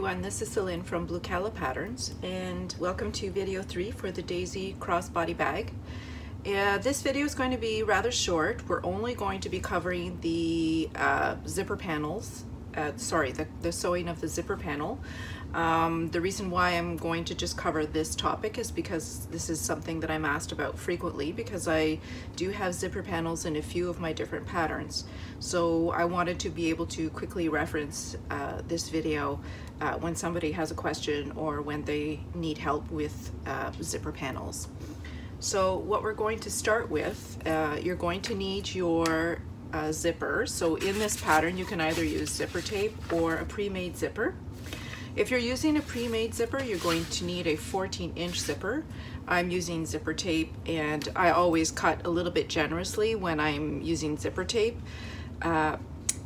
everyone, this is Celine from Blue Calla Patterns, and welcome to video 3 for the Daisy crossbody bag. This video is going to be rather short. We're only going to be covering the zipper panels, the sewing of the zipper panel. The reason why I'm going to just cover this topic is because this is something that I'm asked about frequently, because I do have zipper panels in a few of my different patterns. So I wanted to be able to quickly reference this video when somebody has a question or when they need help with zipper panels. So what we're going to start with, you're going to need your zipper. So in this pattern you can either use zipper tape or a pre-made zipper. If you're using a pre-made zipper, you're going to need a 14-inch zipper. I'm using zipper tape, and I always cut a little bit generously when I'm using zipper tape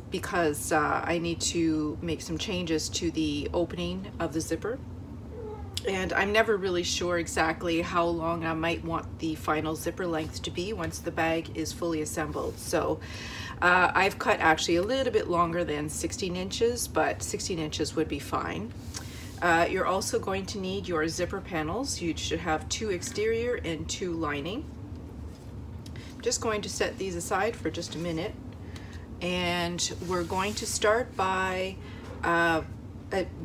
because I need to make some changes to the opening of the zipper. And I'm never really sure exactly how long I might want the final zipper length to be once the bag is fully assembled. So I've cut actually a little bit longer than 16 inches, but 16 inches would be fine. You're also going to need your zipper panels. You should have 2 exterior and 2 lining. I'm just going to set these aside for just a minute, and we're going to start by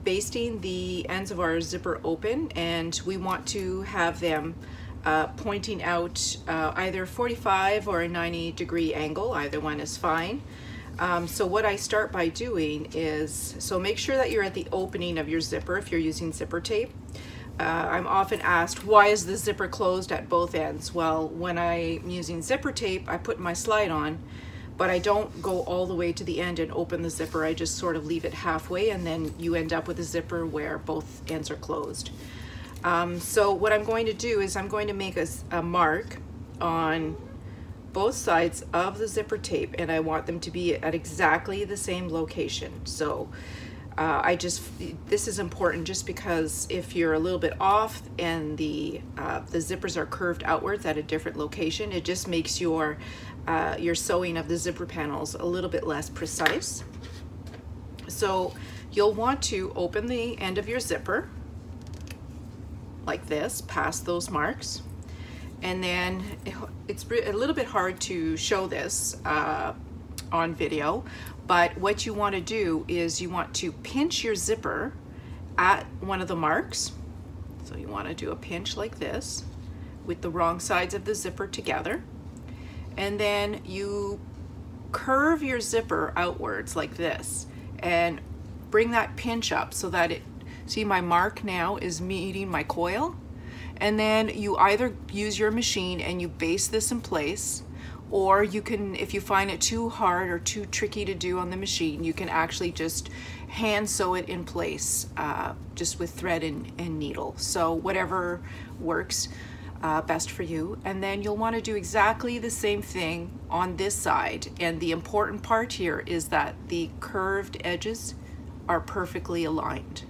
basting the ends of our zipper open, and we want to have them pointing out either 45 or a 90-degree angle. Either one is fine. So what I start by doing is, so make sure that you're at the opening of your zipper if you're using zipper tape. I'm often asked, why is the zipper closed at both ends? Well, when I'm using zipper tape, I put my slide on, but I don't go all the way to the end and open the zipper. I just sort of leave it halfway, and then you end up with a zipper where both ends are closed. So what I'm going to do is I'm going to make a mark on both sides of the zipper tape, and I want them to be at exactly the same location. So this is important just because if you're a little bit off and the zippers are curved outwards at a different location, it just makes your sewing of the zipper panels a little bit less precise. So you'll want to open the end of your zipper like this, past those marks, and then it's a little bit hard to show this on video, but what you want to do is you want to pinch your zipper at one of the marks. So you want to do a pinch like this with the wrong sides of the zipper together, and then you curve your zipper outwards like this and bring that pinch up so that see, my mark now is meeting my coil. And then you either use your machine and you base this in place, or you can, if you find it too hard or too tricky to do on the machine, you can actually just hand sew it in place just with thread and needle. So whatever works best for you. And then you'll want to do exactly the same thing on this side. And the important part here is that the curved edges are perfectly aligned.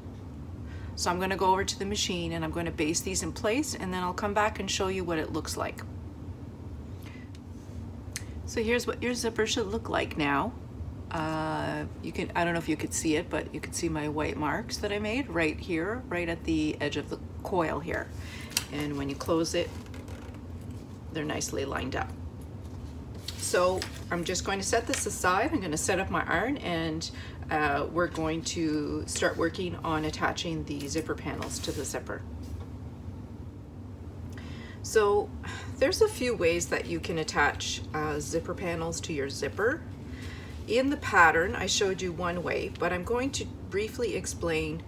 So I'm going to go over to the machine and I'm going to base these in place, and then I'll come back and show you what it looks like. So here's what your zipper should look like now. I don't know if you could see it, but you could see my white marks that I made right here, right at the edge of the coil here. And when you close it, they're nicely lined up. So I'm just going to set this aside. I'm going to set up my iron, and we're going to start working on attaching the zipper panels to the zipper. So there's a few ways that you can attach zipper panels to your zipper. In the pattern, I showed you one way, but I'm going to briefly explain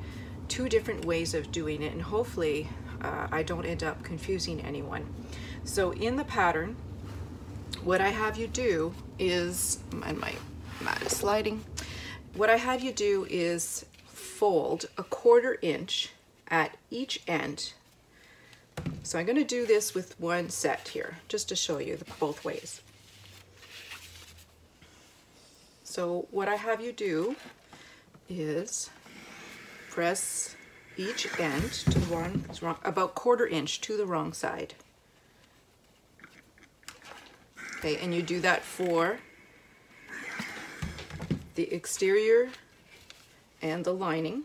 2 different ways of doing it, and hopefully I don't end up confusing anyone. So in the pattern, what I have you do is, and my mat is sliding, what I have you do is fold a 1/4 inch at each end. So I'm going to do this with one set here, just to show you both ways. So what I have you do is press each end to the wrong, about 1/4 inch to the wrong side. Okay, and you do that for the exterior and the lining.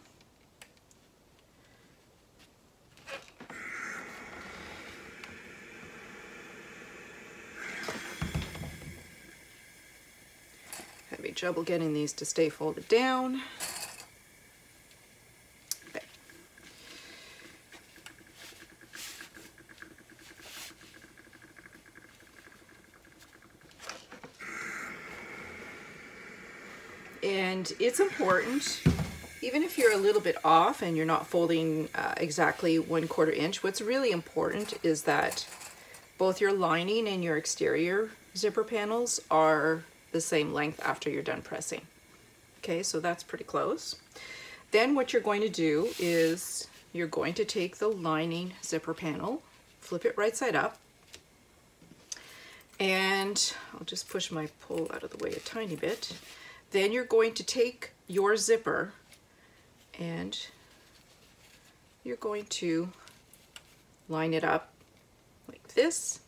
big trouble getting these to stay folded down. Okay. And it's important, even if you're a little bit off and you're not folding exactly 1/4 inch, what's really important is that both your lining and your exterior zipper panels are the same length after you're done pressing. Okay, so that's pretty close. Then what you're going to do is you're going to take the lining zipper panel, flip it right side up, and I'll just push my pole out of the way a tiny bit. Then you're going to take your zipper and you're going to line it up like this.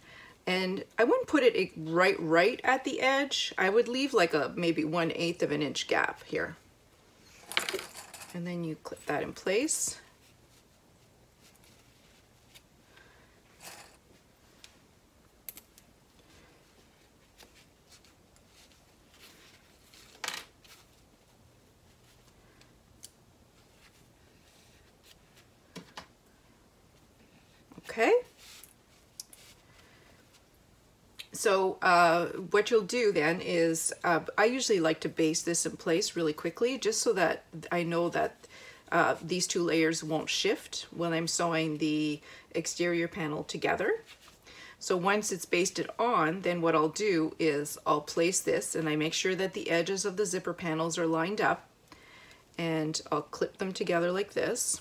And I wouldn't put it right at the edge. I would leave like a maybe 1/8 of an inch gap here. And then you clip that in place. Okay. So what you'll do then is, I usually like to baste this in place really quickly, just so that I know that these two layers won't shift when I'm sewing the exterior panel together. So once it's basted on, then what I'll do is I'll place this, and I make sure that the edges of the zipper panels are lined up, and I'll clip them together like this.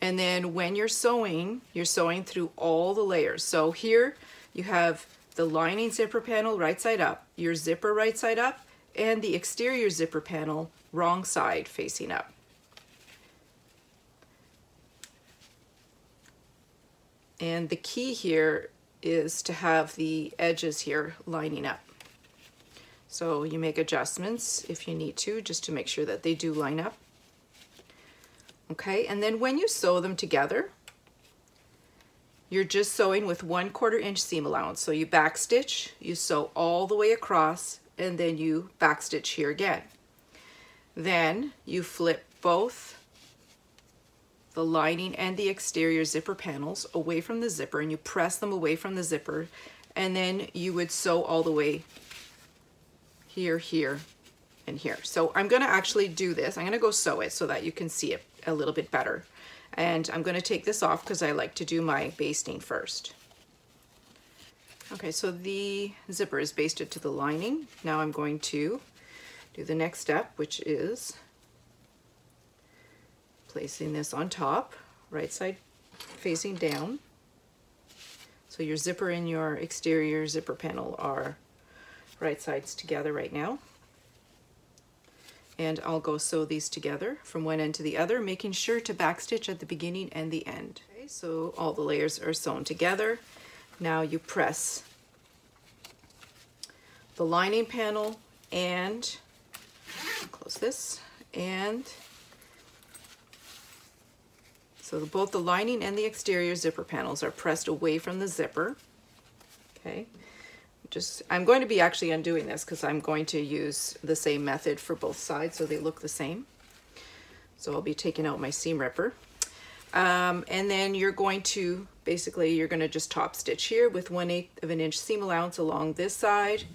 And then when you're sewing through all the layers. So here you have the lining zipper panel right side up, your zipper right side up, and the exterior zipper panel wrong side facing up. And the key here is to have the edges here lining up. So you make adjustments if you need to, just to make sure that they do line up. Okay, and then when you sew them together, you're just sewing with 1/4 inch seam allowance. So you backstitch, you sew all the way across, and then you backstitch here again. Then you flip both the lining and the exterior zipper panels away from the zipper, and you press them away from the zipper, and then you would sew all the way here, here, and here. So I'm gonna actually do this. I'm gonna go sew it so that you can see it a little bit better. And I'm gonna take this off because I like to do my basting first. Okay, so the zipper is basted to the lining. Now I'm going to do the next step, which is placing this on top, right side facing down. So your zipper and your exterior zipper panel are right sides together right now. And I'll go sew these together from one end to the other, making sure to backstitch at the beginning and the end. Okay, so all the layers are sewn together. Now you press the lining panel and close this, and so both the lining and the exterior zipper panels are pressed away from the zipper. Okay. I'm going to be actually undoing this because I'm going to use the same method for both sides so they look the same. So I'll be taking out my seam ripper. And then you're going to, basically you're going to just top stitch here with 1/8 of an inch seam allowance along this side,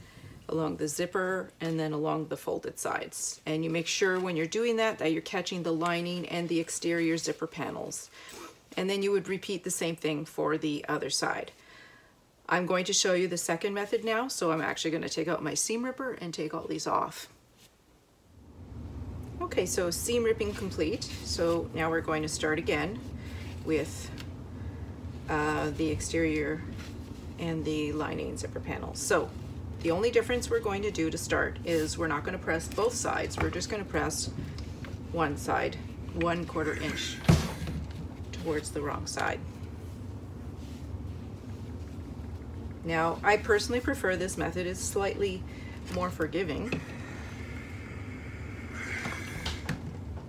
along the zipper, and then along the folded sides. And you make sure when you're doing that you're catching the lining and the exterior zipper panels. And then you would repeat the same thing for the other side. I'm going to show you the second method now, so I'm actually going to take out my seam ripper and take all these off. Okay, so seam ripping complete. So now we're going to start again with the exterior and the lining zipper panels. So the only difference we're going to do to start is we're not going to press both sides. We're just going to press one side, 1/4 inch towards the wrong side. Now, I personally prefer this method. It's slightly more forgiving.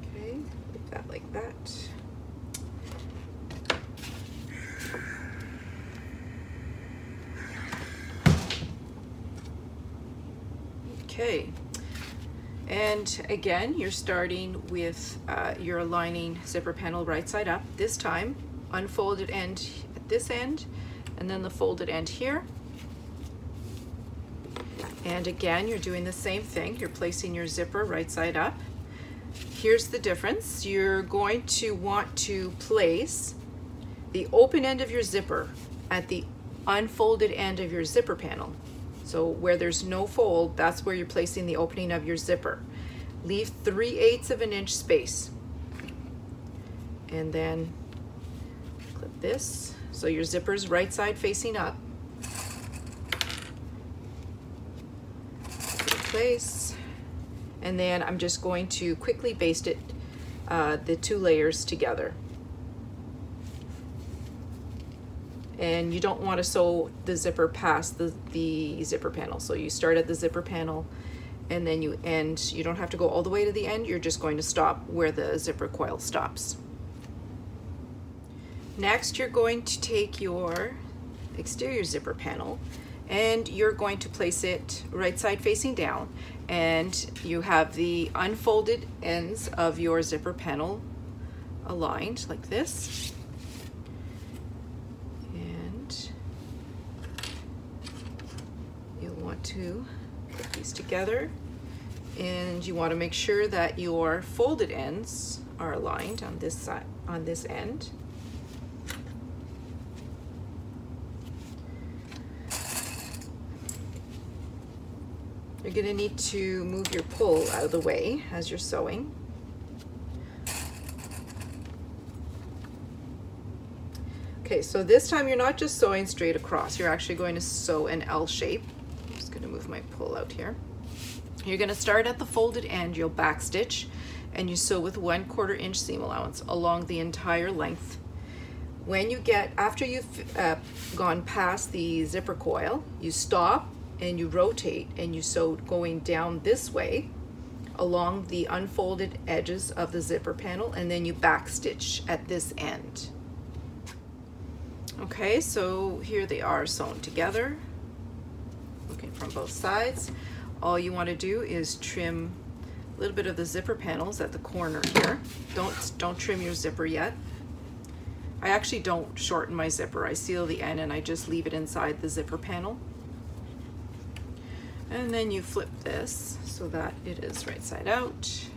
Okay, leave that like that. Okay, and again, you're starting with your aligning zipper panel right side up. This time, unfolded end at this end, and then the folded end here. And again, you're doing the same thing. You're placing your zipper right side up. Here's the difference. You're going to want to place the open end of your zipper at the unfolded end of your zipper panel. So where there's no fold, that's where you're placing the opening of your zipper. Leave 3/8 of an inch space. And then clip this. So your zipper's right side facing up. Put it in place. And then I'm just going to quickly baste it, the 2 layers together. And you don't want to sew the zipper past the zipper panel. So you start at the zipper panel and then you end. You don't have to go all the way to the end. You're just going to stop where the zipper coil stops. Next, you're going to take your exterior zipper panel and you're going to place it right side facing down. And you have the unfolded ends of your zipper panel aligned like this. To put these together, and you want to make sure that your folded ends are aligned on this side, on this end. You're going to need to move your pull out of the way as you're sewing. Okay, so this time you're not just sewing straight across, you're actually going to sew an L shape. Going to move my pull out here. You're going to start at the folded end, you'll back stitch, and you sew with 1/4 inch seam allowance along the entire length. When you get, after you've gone past the zipper coil, you stop and you rotate and you sew going down this way along the unfolded edges of the zipper panel, and then you back stitch at this end. Okay, so here they are sewn together. Looking from both sides. All you want to do is trim a little bit of the zipper panels at the corner here. Don't trim your zipper yet. I actually don't shorten my zipper. I seal the end and I just leave it inside the zipper panel. And then you flip this so that it is right side out.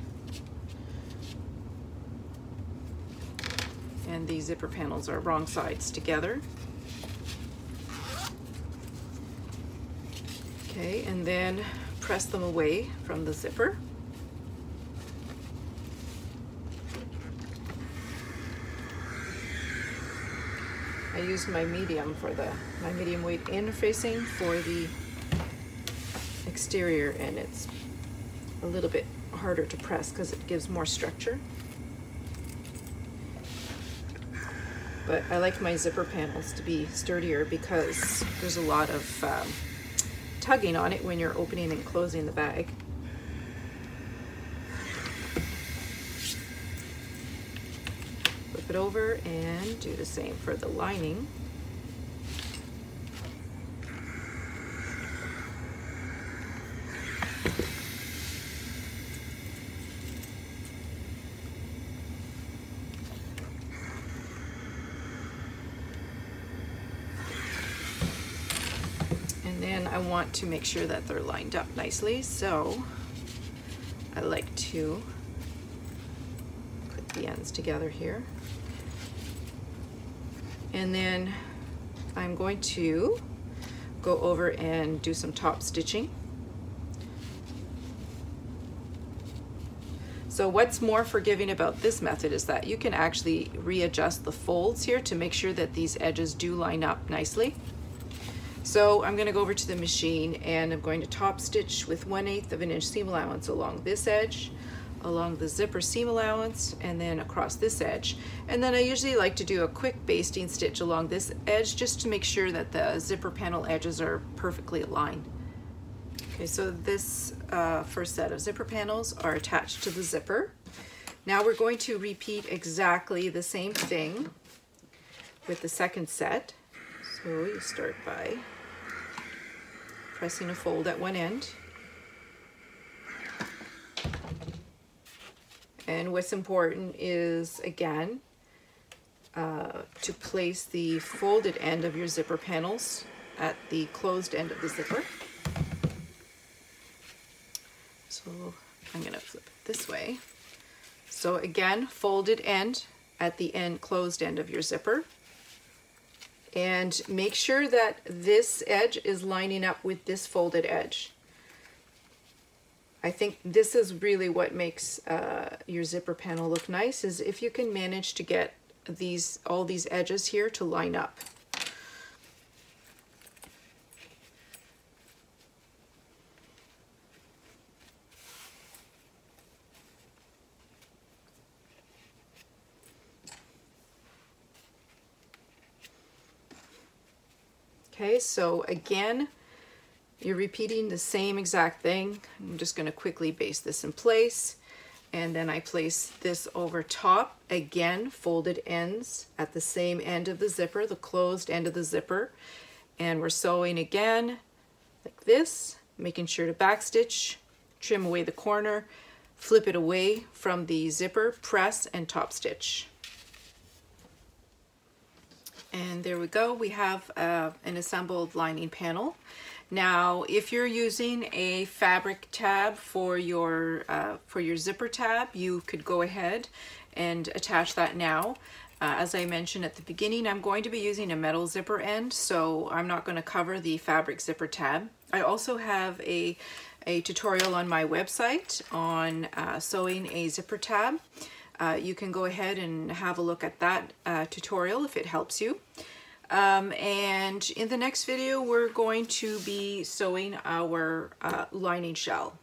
And the zipper panels are wrong sides together. Okay, and then press them away from the zipper. I used my medium for my medium weight interfacing for the exterior, and it's a little bit harder to press because it gives more structure. But I like my zipper panels to be sturdier because there's a lot of tugging on it when you're opening and closing the bag. Flip it over and do the same for the lining. I want to make sure that they're lined up nicely, so I like to put the ends together here. And then I'm going to go over and do some top stitching. So what's more forgiving about this method is that you can actually readjust the folds here to make sure that these edges do line up nicely. So I'm going to go over to the machine and I'm going to top stitch with 1/8 of an inch seam allowance along this edge, along the zipper seam allowance, and then across this edge. And then I usually like to do a quick basting stitch along this edge just to make sure that the zipper panel edges are perfectly aligned. Okay, so this first set of zipper panels are attached to the zipper. Now we're going to repeat exactly the same thing with the second set. So you start by pressing a fold at one end. And what's important is, again, to place the folded end of your zipper panels at the closed end of the zipper. So I'm going to flip it this way. So again, folded end at the end, closed end of your zipper. And make sure that this edge is lining up with this folded edge. I think this is really what makes your zipper panel look nice, is if you can manage to get all these edges here to line up. Okay, so again, you're repeating the same exact thing. I'm just going to quickly baste this in place, and then I place this over top. Again, folded ends at the same end of the zipper, the closed end of the zipper, and we're sewing again like this, making sure to backstitch, trim away the corner, flip it away from the zipper, press, and top stitch. And there we go, we have an assembled lining panel. Now, if you're using a fabric tab for your zipper tab, you could go ahead and attach that now. As I mentioned at the beginning, I'm going to be using a metal zipper end, so I'm not going to cover the fabric zipper tab. I also have a tutorial on my website on sewing a zipper tab. You can go ahead and have a look at that tutorial if it helps you. And in the next video, we're going to be sewing our lining shell.